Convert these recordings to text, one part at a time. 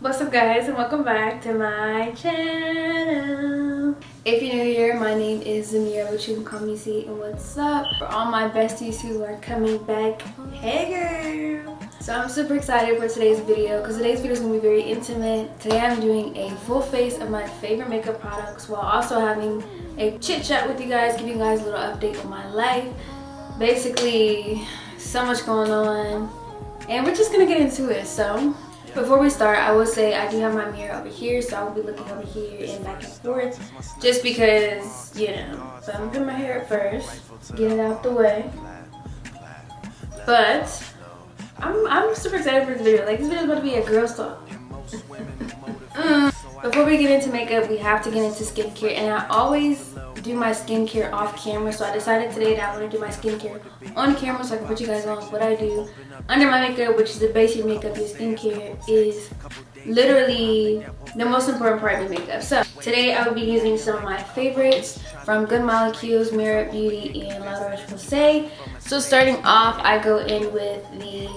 What's up guys, and welcome back to my channel. If you're new here, my name is Zamira, but you can call me Z. And what's up for all my besties who are coming back? Hey girl! So I'm super excited for today's video because today's video is going to be very intimate. Today I'm doing a full face of my favorite makeup products while also having a chit chat with you guys, giving you guys a little update on my life. Basically, so much going on and we're just going to get into it. So before we start, I will say I do have my mirror over here, so I will be looking over here and back and forth just because, you know. So I'm gonna put my hair up first, get it out the way. But I'm super excited for this video. Like, this video is about to be a girl's talk. Before we get into makeup, we have to get into skincare, and I always do my skincare off camera, so I decided today that I want to do my skincare on camera so I can put you guys on what I do under my makeup, which is the basic makeup. Your skincare is literally the most important part of your makeup. So today I will be using some of my favorites from Good Molecules, Mirror Beauty, and La Roche-Posay. So starting off, I go in with the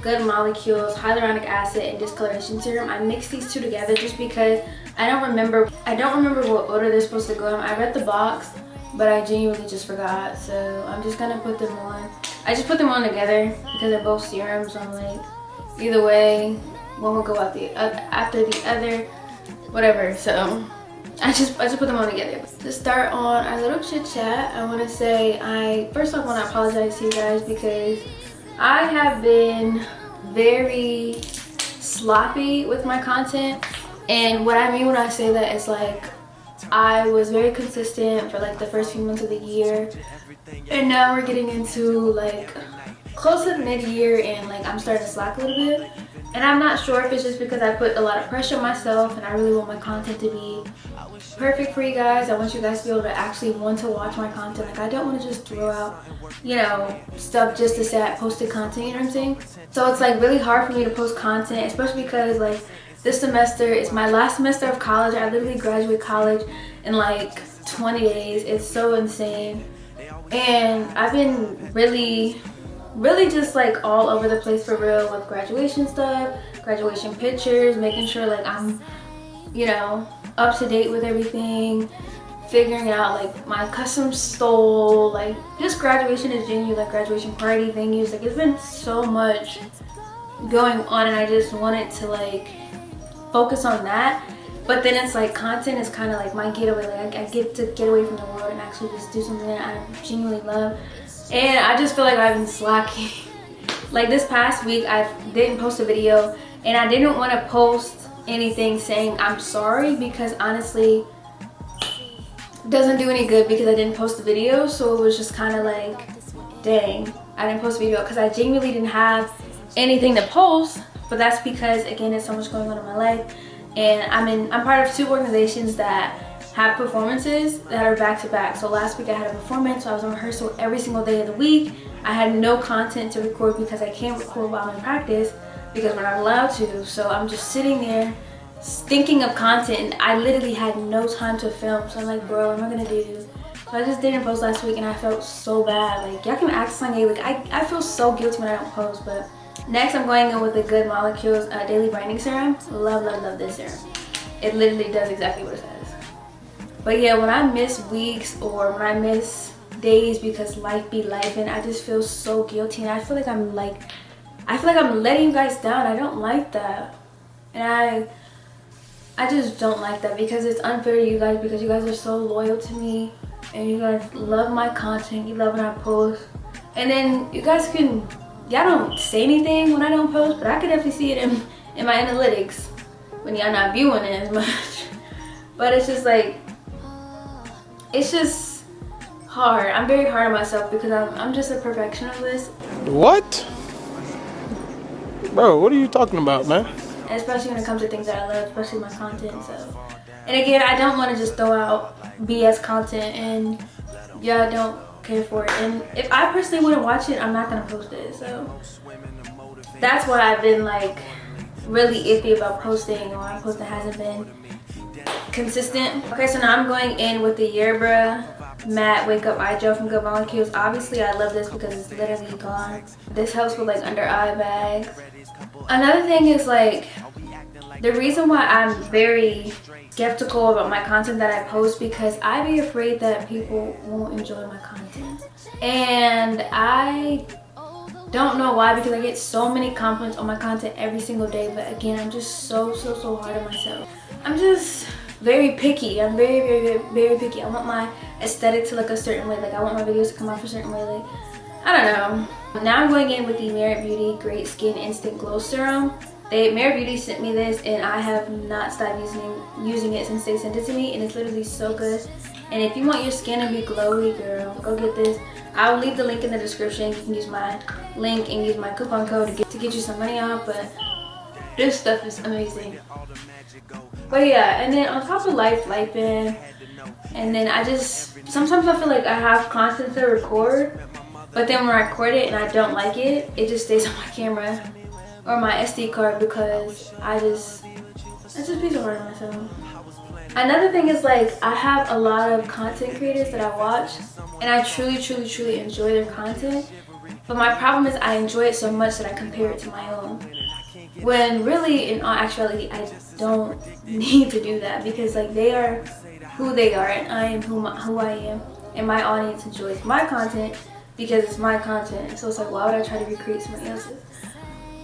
Good Molecules Hyaluronic Acid and Discoloration Serum. I mix these two together just because I don't remember what order they're supposed to go in. I read the box, but I genuinely just forgot. So I'm just gonna put them on. I just put them on together because they're both serums. So I'm like, either way, one will go out after the other, whatever. So I just put them on together. To start on our little chit chat, I want to say first off want to apologize to you guys because I have been very sloppy with my content. And what I mean when I say that is like I was very consistent for like the first few months of the year, and now we're getting into like close to mid-year and like I'm starting to slack a little bit. And I'm not sure if it's just because I put a lot of pressure on myself and I really want my content to be perfect for you guys. I want you guys to be able to actually want to watch my content. Like, I don't want to just throw out, you know, stuff just to say I posted content, you know what I'm saying? So it's like really hard for me to post content, especially because like this semester is my last semester of college. I literally graduate college in like 20 days. It's so insane. And I've been really just like all over the place for real with graduation stuff, graduation pictures, making sure like I'm, you know, up to date with everything, figuring out like my custom stole, like just graduation is genuine, like graduation party venues. Like, it's been so much going on and I just wanted to like focus on that. But then it's like content is kind of like my getaway. Like, I get to get away from the world and actually just do something that I genuinely love. And I just feel like I've been slacking. Like, this past week I didn't post a video and I didn't want to post anything saying I'm sorry because honestly it doesn't do any good because I didn't post the video. So it was just kind of like, dang, I didn't post a video because I genuinely didn't have anything to post. But that's because, again, there's so much going on in my life, and I'm part of two organizations that have performances that are back to back. So last week I had a performance, so I was in rehearsal every single day of the week. I had no content to record because I can't record while I'm in practice because we're not allowed to. So I'm just sitting there thinking of content and I literally had no time to film. So I'm like, bro, what am I gonna do? So I just didn't post last week and I felt so bad. Like, y'all can ask Sunday, like I feel so guilty when I don't post. But next I'm going in with the Good Molecules Daily Brightening Serum. Love this serum. It literally does exactly what it says. But yeah, when I miss weeks or when I miss days because life be life, and I just feel so guilty and I feel like I'm letting you guys down. I don't like that. And I just don't like that because it's unfair to you guys because you guys are so loyal to me and you guys love my content. You love when I post. And then you guys y'all don't say anything when I don't post, but I can definitely see it in my analytics when y'all not viewing it as much. But it's just like, it's just hard. I'm very hard on myself because I'm just a perfectionist. What? Bro, what are you talking about, man? And especially when it comes to things that I love, especially my content. So, and again, I don't want to just throw out BS content and y'all don't care for it. And if I personally want to watch it, I'm not gonna post it. So that's why I've been like really iffy about posting, or my posting hasn't been consistent. Okay, so now I'm going in with the Yerba Matte Wake Up Eye Gel from Good Molecules. Obviously, I love this because it's literally gone. This helps with like under eye bags. Another thing is like The reason why I'm very skeptical about my content that I post, because I be afraid that people won't enjoy my content. And I don't know why, because I get so many compliments on my content every single day. But again, I'm just so hard on myself. I'm just very picky. I'm very picky. I want my aesthetic to look a certain way. Like, I want my videos to come off a certain way. Like, I don't know. Now I'm going in with the Merit Beauty Great Skin Instant Glow Serum. Merit Beauty sent me this, and I have not stopped using it since they sent it to me, and it's literally so good. And if you want your skin to be glowy, girl, go get this. I'll leave the link in the description. You can use my link and use my coupon code to get you some money off, but this stuff is amazing. But yeah, and then on top of life band, and then sometimes I feel like I have content to record, but then when I record it and I don't like it, it just stays on my camera or my SD card, because it's just piece of art on myself. Another thing is, like, I have a lot of content creators that I watch, and I truly enjoy their content. But my problem is I enjoy it so much that I compare it to my own. When really, in all actuality, I don't need to do that, because like, they are who they are and I am who I am, and my audience enjoys my content because it's my content. So it's like, why would I try to recreate somebody else's?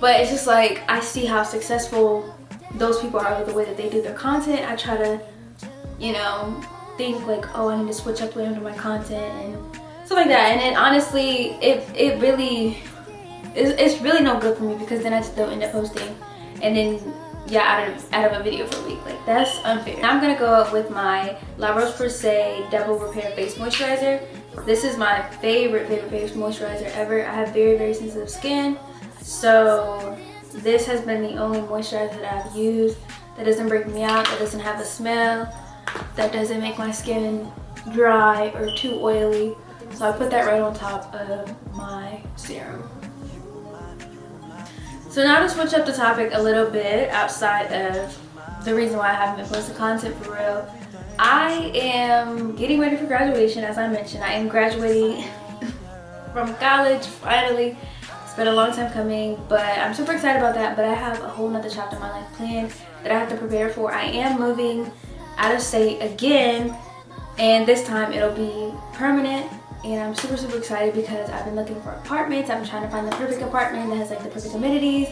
But it's just like, I see how successful those people are with the way that they do their content. I try to, you know, think like, oh, I need to switch up the way I do my content and stuff like that. And then honestly, it's really no good for me, because then I just don't end up posting, and then yeah, out of a video for a week. Like, that's unfair. Now I'm gonna go up with my La Roche-Posay Double Repair Face Moisturizer. This is my favorite face moisturizer ever. I have very sensitive skin, so this has been the only moisturizer that I've used that doesn't break me out, that doesn't have a smell, that doesn't make my skin dry or too oily. So I put that right on top of my serum. So now to switch up the topic a little bit outside of the reason why I haven't been posting content for real. I am getting ready for graduation, as I mentioned. I am graduating from college, finally. It's been a long time coming, but I'm super excited about that. But I have a whole nother chapter in my life planned that I have to prepare for. I am moving out of state again, and this time it'll be permanent. And I'm super excited, because I've been looking for apartments. I've been trying to find the perfect apartment that has like the perfect amenities,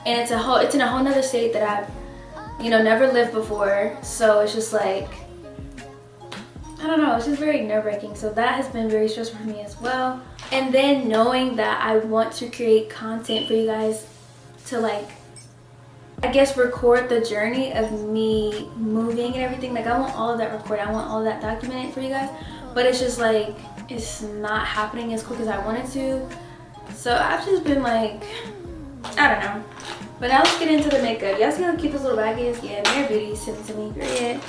and it's in a whole nother state that I've, you know, never lived before. So it's just like, I don't know, it's just very nerve-wracking. So that has been very stressful for me as well. And then knowing that I want to create content for you guys to, like, I guess, record the journey of me moving and everything. Like, I want all of that recorded. I want all of that documented for you guys. But it's just like, it's not happening as quick as I wanted to. So I've just been like, I don't know. But now let's get into the makeup. Y'all see how cute this little bag is? Yeah, Merit Beauty sent it to me, period.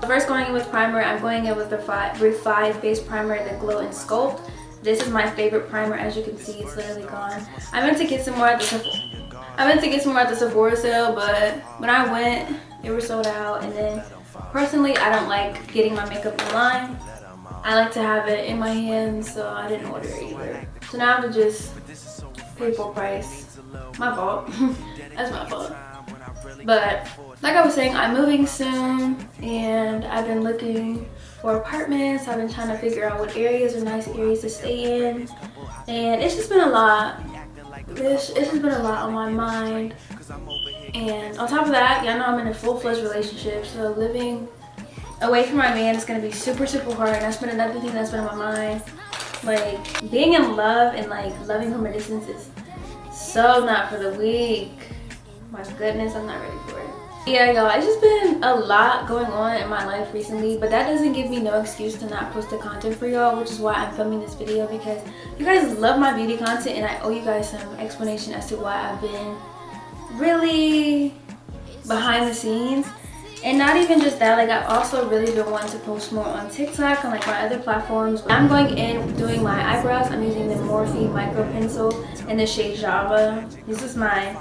First, going in with primer, I'm going in with the Revive Base Primer, the Glow and Sculpt. This is my favorite primer. As you can see, it's literally gone. I meant to get some more at the Sephora sale, but when I went, they were sold out. And then, personally, I don't like getting my makeup online. I like to have it in my hands, so I didn't order it either. So now I have to just pay full price. My fault. That's my fault. But like I was saying, I'm moving soon, and I've been looking for apartments. I've been trying to figure out what areas are nice areas to stay in, and it's just been a lot. It's just been a lot on my mind. And on top of that, y'all know I'm in a full-fledged relationship, so living away from my man is gonna be super hard. And that's been another thing that's been on my mind. Like, being in love and like loving from a distance is so not for the weak. My goodness, I'm not ready for it. Yeah, y'all, it's just been a lot going on in my life recently, but that doesn't give me no excuse to not post the content for y'all, which is why I'm filming this video, because you guys love my beauty content, and I owe you guys some explanation as to why I've been really behind the scenes. And not even just that, like, I've also really been wanting to post more on TikTok and like my other platforms. I'm going in doing my eyebrows. I'm using the Morphe Micro Pencil in the shade Java. This is my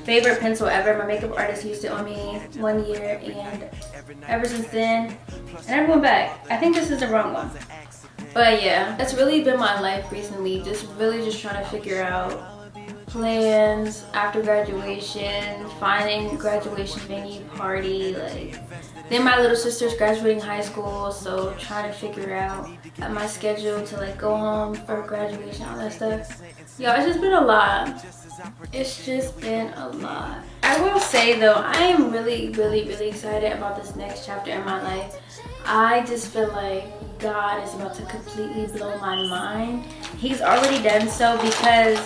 favorite pencil ever. My makeup artist used it on me 1 year, and ever since then, I never went back. I think this is the wrong one. But yeah, that's really been my life recently. Just trying to figure out plans after graduation, finding graduation venue, party, like. Then my little sister's graduating high school, so trying to figure out my schedule to like go home for graduation, all that stuff. Yo, it's just been a lot. It's just been a lot. I will say though, I am really excited about this next chapter in my life. I just feel like God is about to completely blow my mind. He's already done so because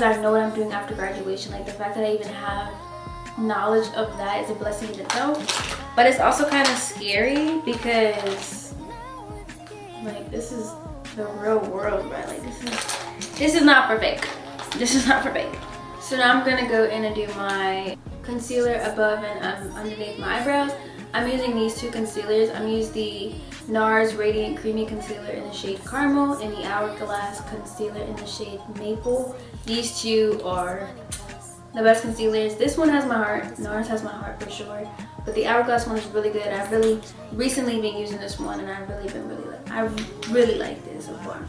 I know what I'm doing after graduation. Like the fact that I even have knowledge of that is a blessing to know. But it's also kind of scary because like this is the real world, right? Like this is not for fake. This is not for fake. So now I'm gonna go in and do my concealer above and underneath my eyebrows. I'm using these two concealers. I'm using the NARS Radiant Creamy Concealer in the shade Caramel and the Hourglass Concealer in the shade Maple. These two are the best concealers. This one has my heart. NARS has my heart for sure. But the Hourglass one is really good. I've really recently been using this one and I really like this so far.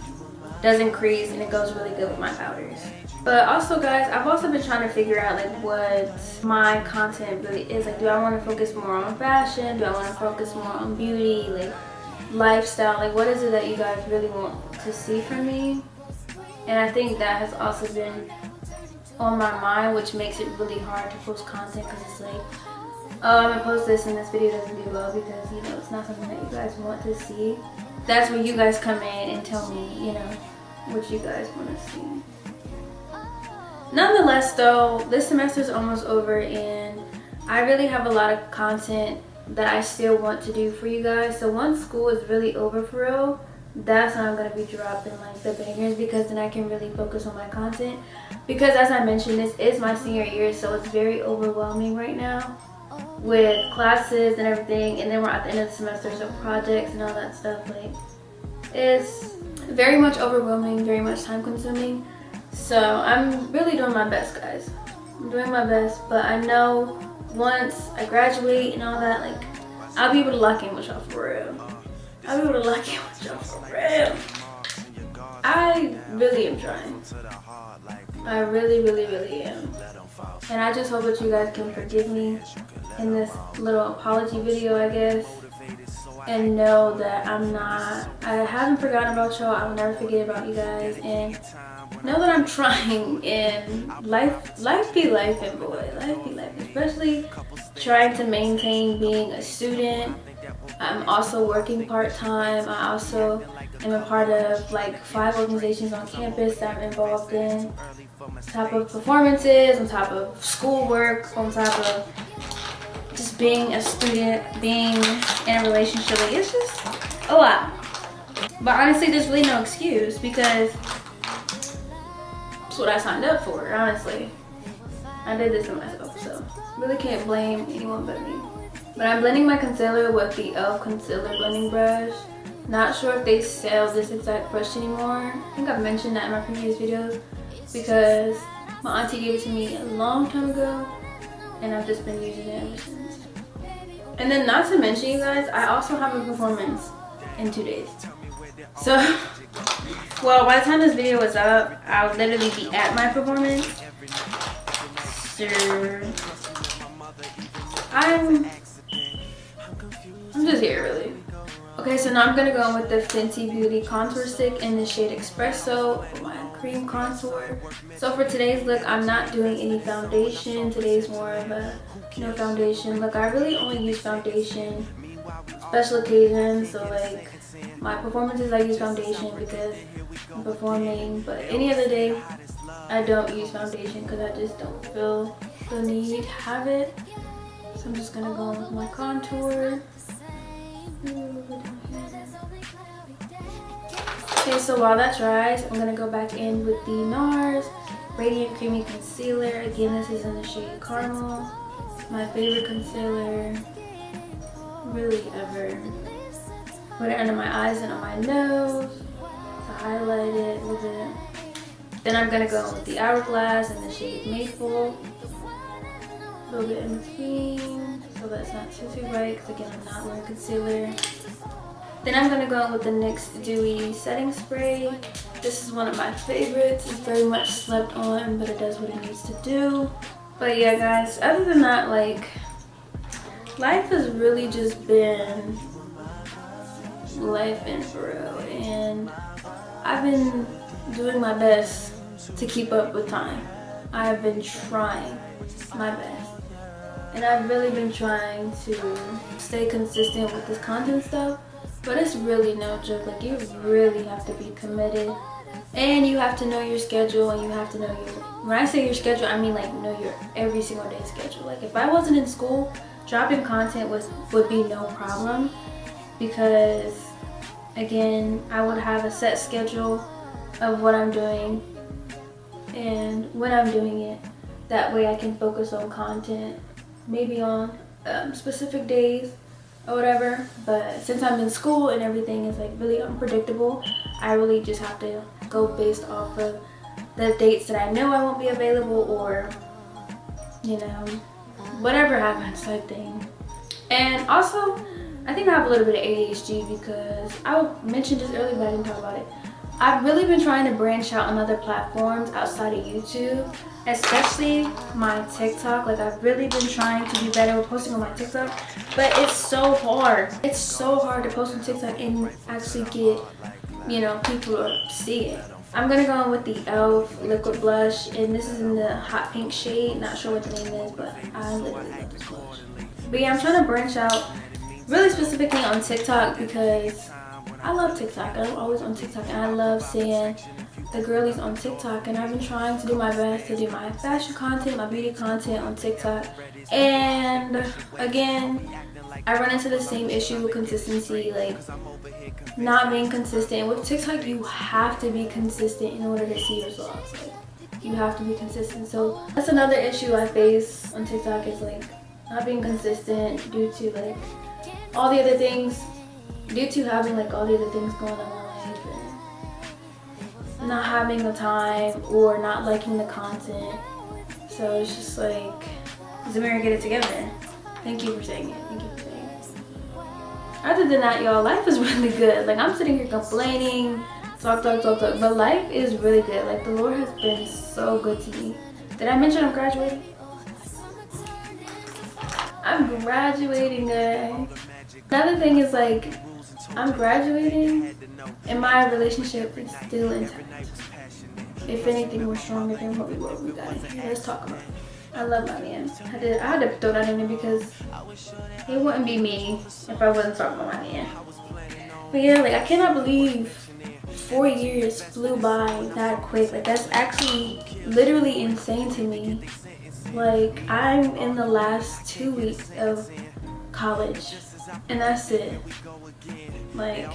Doesn't crease and it goes really good with my powders. But also guys, I've also been trying to figure out like what my content really is. Like, do I want to focus more on fashion? Do I want to focus more on beauty, like lifestyle? Like, what is it that you guys really want to see from me? And I think that has also been on my mind, which makes it really hard to post content because it's like, oh, I'm gonna post this and this video doesn't do well because, you know, it's not something that you guys want to see. That's where you guys come in and tell me, you know, what you guys want to see. Nonetheless though, this semester is almost over and I really have a lot of content that I still want to do for you guys. So once school is really over for real, that's when I'm going to be dropping like the bangers, because then I can really focus on my content. Because as I mentioned, this is my senior year, so it's very overwhelming right now with classes and everything, and then we're at the end of the semester, so projects and all that stuff. Like, it's very much overwhelming, very much time consuming. So I'm really doing my best, guys. I'm doing my best, but I know once I graduate and all that, like, I'll be able to lock in with y'all for real. I'll be able to lock in with y'all for real. I really am trying. I really am. And I just hope that you guys can forgive me in this little apology video, I guess. And know that I haven't forgotten about y'all. I will never forget about you guys. And know that I'm trying, and life be life, and boy, life be life. Especially trying to maintain being a student. I'm also working part-time. I also am a part of like 5 organizations on campus that I'm involved in. On top of performances, on top of schoolwork, on top of just being a student, being in a relationship. Like, it's just a lot. But honestly, there's really no excuse because that's what I signed up for, honestly. I did this to myself, so really can't blame anyone but me. But I'm blending my concealer with the e.l.f. concealer blending brush. Not sure if they sell this exact brush anymore. I think I've mentioned that in my previous videos because my auntie gave it to me a long time ago and I've just been using it ever since. And then not to mention, you guys, I also have a performance in 2 days. So, well, by the time this video is up, I'll literally be at my performance. So, I'm just here, really. Okay, so now I'm gonna go in with the Fenty Beauty contour stick in the shade Espresso for my cream contour. So for today's look, I'm not doing any foundation. Today's more of a no foundation look. I really only use foundation special occasions, so like my performances I use foundation because I'm performing, but any other day I don't use foundation because I just don't feel the need to have it. So I'm just gonna go in with my contour. Okay, so while that dries, I'm gonna go back in with the NARS Radiant Creamy Concealer. Again, this is in the shade Caramel. My favorite concealer, really ever. Put it under my eyes and on my nose to highlight it a little bit. Then I'm gonna go with the Hourglass in the shade Maple. A little bit in between, so that's not too bright, because again, I'm not wearing concealer. Then I'm gonna go in with the NYX Dewy Setting Spray This is one of my favorites. It's very much slept on, but it does what it needs to do. But yeah, guys, other than that, like, life has really just been life in for real. And I've been doing my best to keep up with time. I've been trying my best. And I've really been trying to stay consistent with this content stuff. But it's really no joke. Like, you really have to be committed. And you have to know your schedule, and you have to know your, when I say your schedule, I mean like know your every single day schedule. Like, if I wasn't in school, dropping content would be no problem, because again, I would have a set schedule of what I'm doing and when I'm doing it. That way I can focus on content, maybe on specific days or whatever. But since I'm in school and everything is like really unpredictable, I really just have to go based off of the dates that I know I won't be available, or, you know, whatever happens type thing. And also, I think I have a little bit of ADHD, because I mentioned this earlier but I didn't talk about it. I've really been trying to branch out on other platforms outside of YouTube, especially my TikTok. Like, I've really been trying to do better with posting on my TikTok, but it's so hard. It's so hard to post on TikTok and actually get, you know, people to see it. I'm gonna go in with the e.l.f. liquid blush, and this is in the hot pink shade. Not sure what the name is, but I literally love this blush. But yeah, I'm trying to branch out really specifically on TikTok, because I love TikTok. I'm always on TikTok, and I love seeing the girlies on TikTok. And I've been trying to do my best to do my fashion content, my beauty content on TikTok. And again, I run into the same issue with consistency, like not being consistent. With TikTok, you have to be consistent in order to see results. Like, you have to be consistent. So that's another issue I face on TikTok, is like not being consistent due to like all the other things, due to having like all the other things going on in my life, and not having the time or not liking the content. So it's just like, Zamira, get it together. Thank you for saying it. Thank you for saying it. Other than that, y'all, life is really good. Like, I'm sitting here complaining, talk, but life is really good. Like, the Lord has been so good to me. Did I mention I'm graduating? I'm graduating, guys. Another thing is, like, I'm graduating and my relationship is still intact. If anything, we're stronger than what we were when we got in here. Let's talk about it. I love my man. I had to throw that in there, because it wouldn't be me if I wasn't talking about my man. But yeah, like, I cannot believe 4 years flew by that quick. Like, that's actually literally insane to me. Like, I'm in the last 2 weeks of college, and that's it. Like,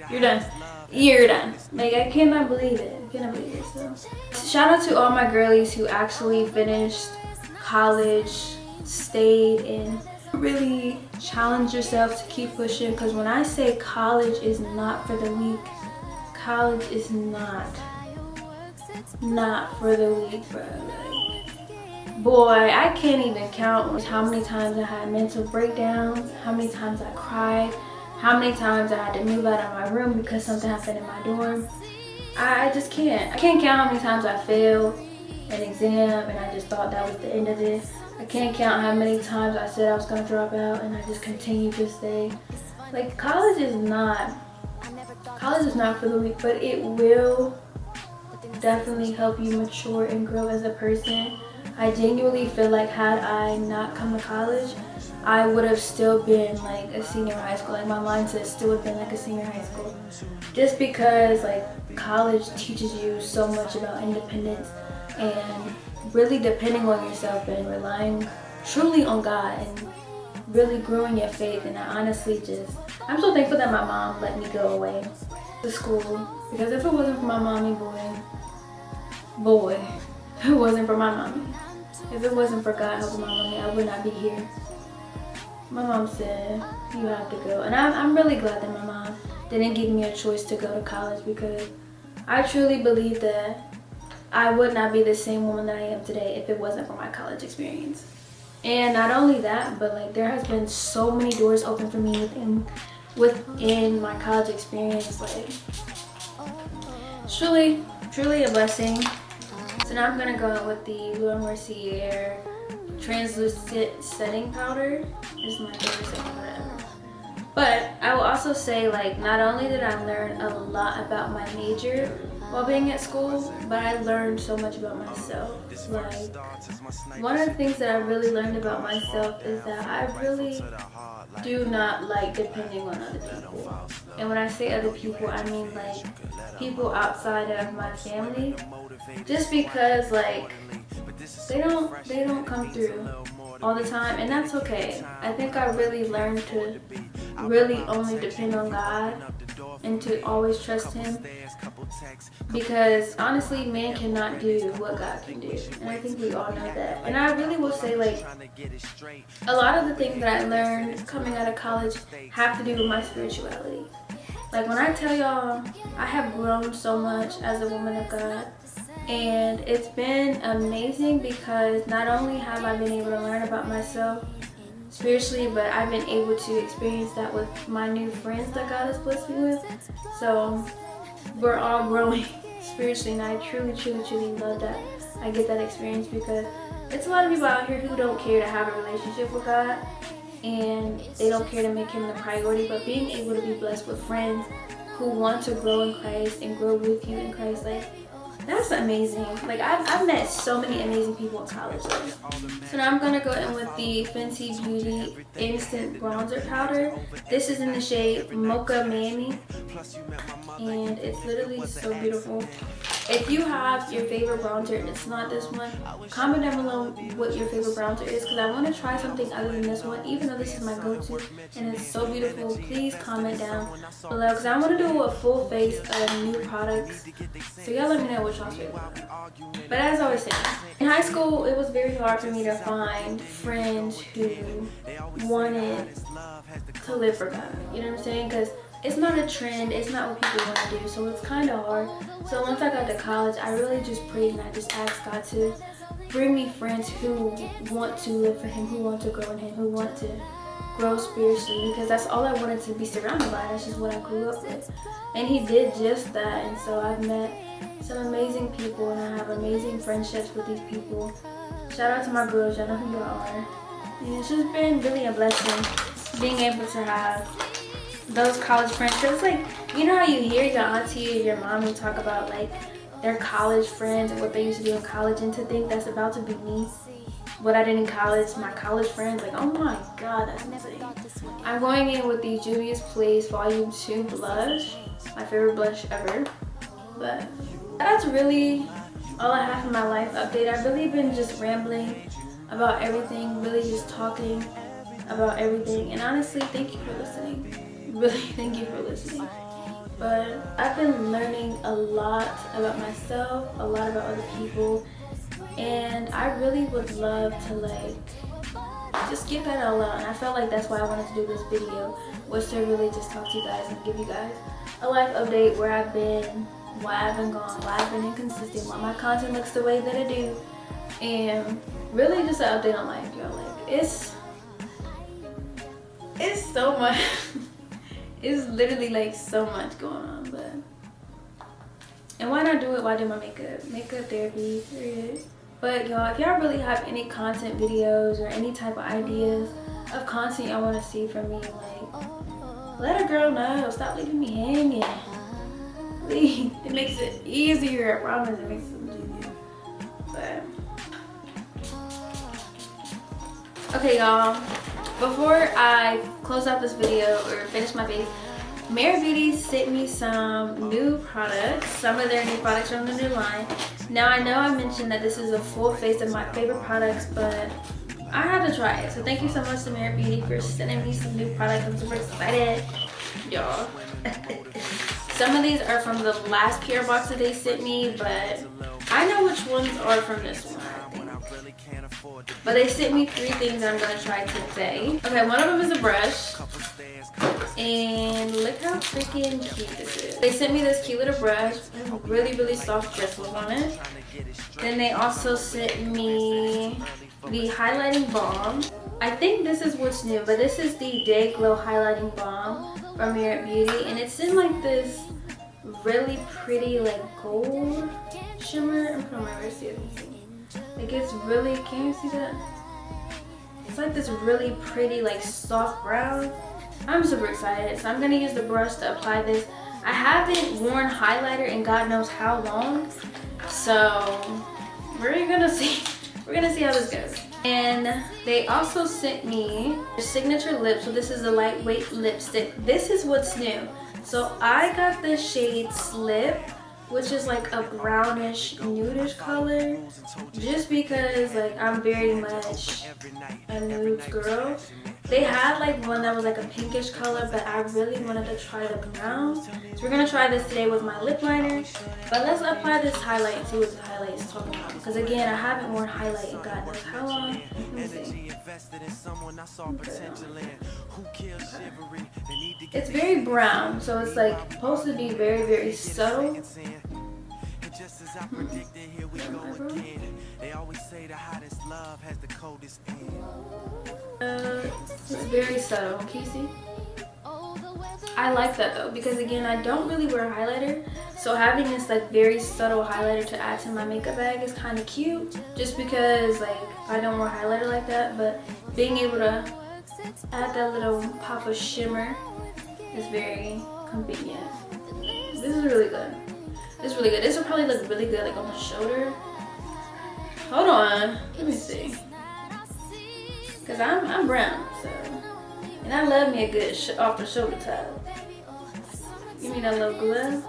you're done. You're done. Like, I cannot believe it. I cannot believe it. So, shout out to all my girlies who actually finished college, stayed, and really challenge yourself to keep pushing. Because when I say college is not for the weak, college is not for the weak, bro. Like, boy, I can't even count how many times I had mental breakdowns, how many times I cried, how many times I had to move out of my room because something happened in my dorm. I just can't. I can't count how many times I failed an exam and I just thought that was the end of it. I can't count how many times I said I was going to drop out and I just continued to stay. Like, college is not for the weak, but it will definitely help you mature and grow as a person. I genuinely feel like had I not come to college, I would have still been like a senior in high school. Like, my mindset still would have been like a senior in high school. Just because, like, college teaches you so much about independence and really depending on yourself and relying truly on God and really growing your faith. And I honestly I'm so thankful that my mom let me go away to school, because if it wasn't for my mommy, boy, if it wasn't for my mommy, if it wasn't for God helping my mommy, I would not be here. My mom said, you have to go. And I'm really glad that my mom didn't give me a choice to go to college, because I truly believe that I would not be the same woman that I am today if it wasn't for my college experience. And not only that, but like, there has been so many doors open for me within my college experience. Like, truly a blessing. So now I'm gonna go in with the Blue Mercier translucent setting powder. This is my favorite setting powder ever. But I will also say, like, not only did I learn a lot about my major while being at school, but I learned so much about myself. Like, one of the things that I really learned about myself is that I really do not like depending on other people. And when I say other people, I mean like people outside of my family. Just because, like, they don't come through all the time, and that's okay. I think I really learned to really only depend on God and to always trust Him, because honestly, man cannot do what God can do, and I think we all know that. And I really will say, like, a lot of the things that I learned coming out of college have to do with my spirituality. Like, when I tell y'all, I have grown so much as a woman of God. And it's been amazing because not only have I been able to learn about myself spiritually, but I've been able to experience that with my new friends that God has blessed me with. So we're all growing spiritually, and I truly love that I get that experience, because it's a lot of people out here who don't care to have a relationship with God, and they don't care to make Him the priority. But being able to be blessed with friends who want to grow in Christ and grow with you in Christ, like, that's amazing. Like, I've met so many amazing people in college. So now I'm gonna go in with the Fenty Beauty Instant Bronzer Powder. This is in the shade Mocha Mammy, and it's literally so beautiful. If you have your favorite bronzer and it's not this one, comment down below what your favorite bronzer is, because I want to try something other than this one, even though this is my go-to and it's so beautiful. Please comment down below, because I want to do a full face of new products. So y'all let me know what y'all's favorite. But as I was saying, in high school, it was very hard for me to find friends who wanted to live for God. You know what I'm saying? Because it's not a trend, it's not what people want to do, so it's kind of hard. So once I got to college, I really just prayed and I just asked God to bring me friends who want to live for Him, who want to grow in Him, who want to grow spiritually, because that's all I wanted to be surrounded by. That's just what I grew up with. And He did just that, and so I've met some amazing people, and I have amazing friendships with these people. Shout out to my girls, y'all know who y'all are. And it's just been really a blessing being able to have those college friends, because, like, you know how you hear your auntie or your mommy talk about, like, their college friends and what they used to do in college, and to think that's about to be me, what I did in college, my college friends, like, oh my God, that's insane. I'm going in with the Juvia's Place Volume 2 blush, my favorite blush ever. But that's really all I have for my life update. I've really been just rambling about everything, really just talking about everything, and honestly, thank you for listening. Really, thank you for listening. But I've been learning a lot about myself, a lot about other people, and I really would love to, like, just get that all out. And I felt like that's why I wanted to do this video, was to really just talk to you guys and give you guys a life update, where I've been, why I've been gone, why I've been inconsistent, why my content looks the way that it do, and really just an update on life, y'all. Like, it's so much. It's literally, like, so much going on. But, and why not do it while I do my makeup therapy, period. But y'all, if y'all really have any content videos or any type of ideas of content y'all want to see from me, like, let a girl know. Stop leaving me hanging. Please. It makes it easier. I promise it makes it easier. But okay, y'all, before I close out this video or finish my face, Mary Beauty sent me some new products. Some of their new products from the new line. Now, I know I mentioned that this is a full face of my favorite products, but I had to try it. So thank you so much to Mary Beauty for sending me some new products. I'm super excited, y'all. Some of these are from the last PR box that they sent me, but I know which ones are from this one, I think. But they sent me 3 things that I'm going to try today. Okay, one of them is a brush. And look how freaking cute this is. They sent me this cute little brush. Really soft bristles on it. Then they also sent me the highlighting balm. I think this is what's new, but this is the Day Glow Highlighting Balm from Mary Beauty. And it's in like this really pretty like gold shimmer. I'm putting my wrist here. Like it's really, can you see that? It's like this really pretty like soft brown. I'm super excited. So I'm gonna use the brush to apply this. I haven't worn highlighter in God knows how long. So we're gonna see. We're gonna see how this goes. And they also sent me their signature lip. So this is a lightweight lipstick. This is what's new. So I got the shade Slip, which is like a brownish nudish color, just because like I'm very much a nude girl. They had like one that was like a pinkish color, but I really wanted to try the brown. So we're gonna try this today with my lip liner. But let's apply this highlight and see what the highlight is talking about. Because again, I haven't worn highlight in God knows how long. Let me see. It's very brown, so it's like supposed to be very, very subtle. Just as I predicted, here we go again. They always say the hottest love has the coldest end. It's very subtle. Can you see? I like that though, because again, I don't really wear highlighter, so having this like very subtle highlighter to add to my makeup bag is kind of cute, just because like I don't wear highlighter like that. But being able to add that little pop of shimmer is very convenient. This is really good. It's really good. This will probably look really good like on the shoulder. Hold on, let me see. Cause I'm brown, so, and I love me a good off the shoulder towel. Give me that little glow.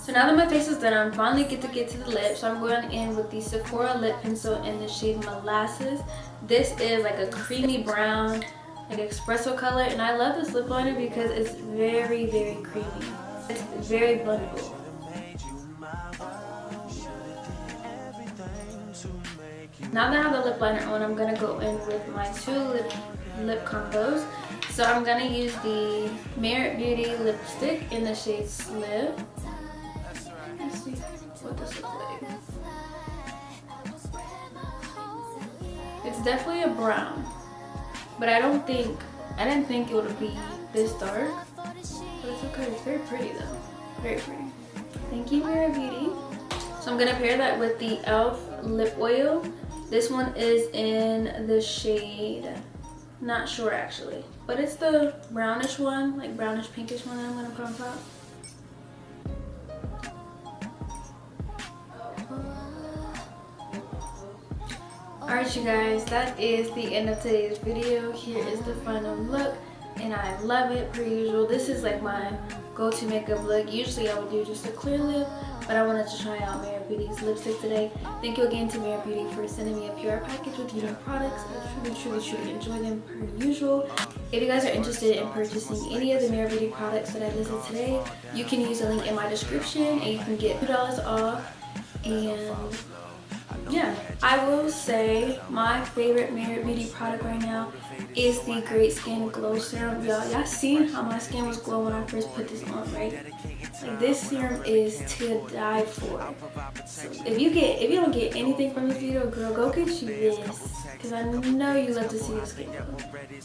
So now that my face is done, I'm finally get to the lips. So I'm going in with the Sephora lip pencil in the shade Molasses. This is like a creamy brown, like espresso color, and I love this lip liner because it's very, very creamy. It's very blendable. Now that I have the lip liner on, I'm gonna go in with my two lip combos. So I'm gonna use the Merit Beauty lipstick in the shade Slip. Let's see what this looks like. It's definitely a brown, but I didn't think it would be this dark. But it's okay. It's very pretty though. Very pretty. Thank you, Merit Beauty. So I'm gonna pair that with the e.l.f. lip oil. This one is in the shade, not sure actually, but it's the brownish one, like brownish pinkish one that I'm gonna put on top. Alright you guys, that is the end of today's video. Here is the final look, and I love it per usual. This is like my go-to makeup look. Usually I would do just a clear lip, but I wanted to try out Merit Beauty's lipstick today. Thank you again to Merit Beauty for sending me a PR package with unique products. I truly enjoy them per usual. If you guys are interested in purchasing any of the Merit Beauty products that I listed today, you can use the link in my description and you can get $2 off. And yeah, I will say my favorite Merit Beauty product right now is the Great Skin Glow Serum. Y'all seen how my skin was glowing when I first put this on, right? Like this serum is to die for. So if you don't get anything from this video, girl, go get you this, because I know you love to see your skin glow.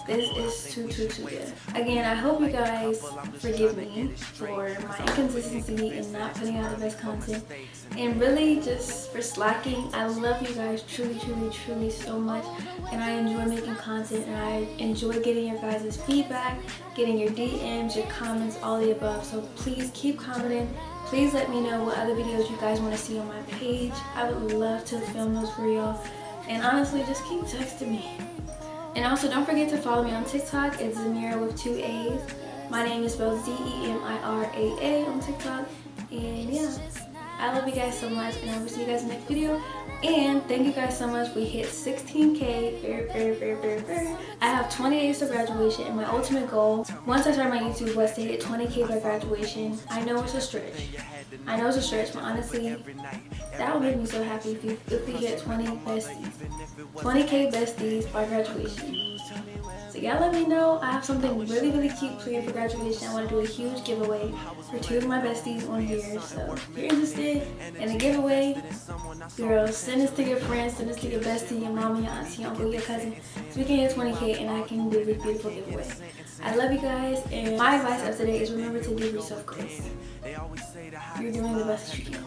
This is too good. Again, I hope you guys forgive me for my inconsistency and not putting out the best content, and really just for slacking. I love you guys truly so much, and I enjoy making content, and I enjoy getting your guys' feedback, getting your DMs, your comments, all the above. So please keep commenting. Please let me know what other videos you guys want to see on my page. I would love to film those for y'all. And honestly, just keep texting me. And also, don't forget to follow me on TikTok. It's Zemira with 2 A's. My name is spelled Z-E-M-I-R-A-A on TikTok. And yeah, I love you guys so much, and I will see you guys in the next video. And thank you guys so much. We hit 16K very. I have 20 days to graduation, and my ultimate goal once I started my YouTube was to hit 20K by graduation. I know it's a stretch, but honestly, that would make me so happy if we hit 20 besties, 20K besties by graduation. So So y'all let me know. I have something really, really cute planned for graduation. I want to do a huge giveaway for 2 of my besties on here. So if you're interested in a giveaway, girls, send this to your friends, send this to your bestie, your mama, your auntie, your uncle, your cousin, so we can hit 20K and I can do this beautiful giveaway. I love you guys, and my advice of today is remember to give yourself grace. You're doing the best you can.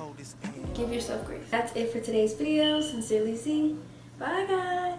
Give yourself grace. That's it for today's video. Sincerely Z. Bye guys.